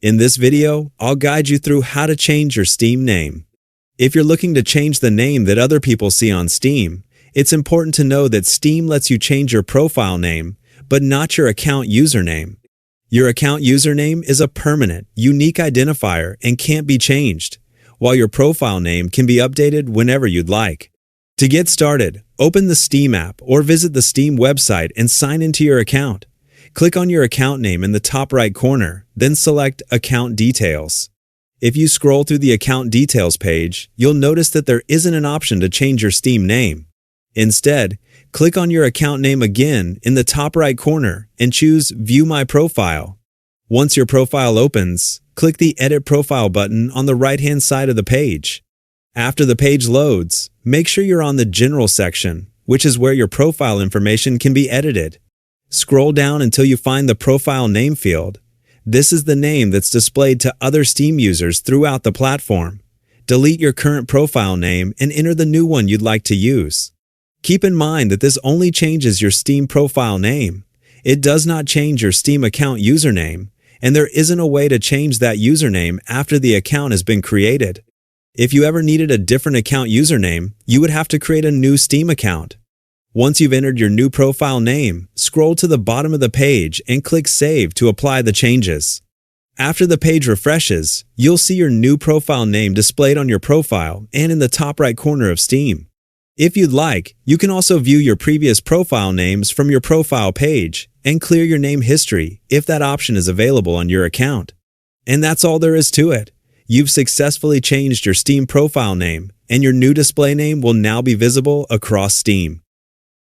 In this video, I'll guide you through how to change your Steam name. If you're looking to change the name that other people see on Steam, it's important to know that Steam lets you change your profile name, but not your account username. Your account username is a permanent, unique identifier and can't be changed, while your profile name can be updated whenever you'd like. To get started, open the Steam app or visit the Steam website and sign into your account. Click on your account name in the top right corner, then select Account Details. If you scroll through the Account Details page, you'll notice that there isn't an option to change your Steam name. Instead, click on your account name again in the top right corner and choose View My Profile. Once your profile opens, click the Edit Profile button on the right-hand side of the page. After the page loads, make sure you're on the General section, which is where your profile information can be edited. Scroll down until you find the Profile Name field. This is the name that's displayed to other Steam users throughout the platform. Delete your current profile name and enter the new one you'd like to use. Keep in mind that this only changes your Steam profile name. It does not change your Steam account username, and there isn't a way to change that username after the account has been created. If you ever needed a different account username, you would have to create a new Steam account. Once you've entered your new profile name, scroll to the bottom of the page and click Save to apply the changes. After the page refreshes, you'll see your new profile name displayed on your profile and in the top right corner of Steam. If you'd like, you can also view your previous profile names from your profile page and clear your name history if that option is available on your account. And that's all there is to it. You've successfully changed your Steam profile name, and your new display name will now be visible across Steam.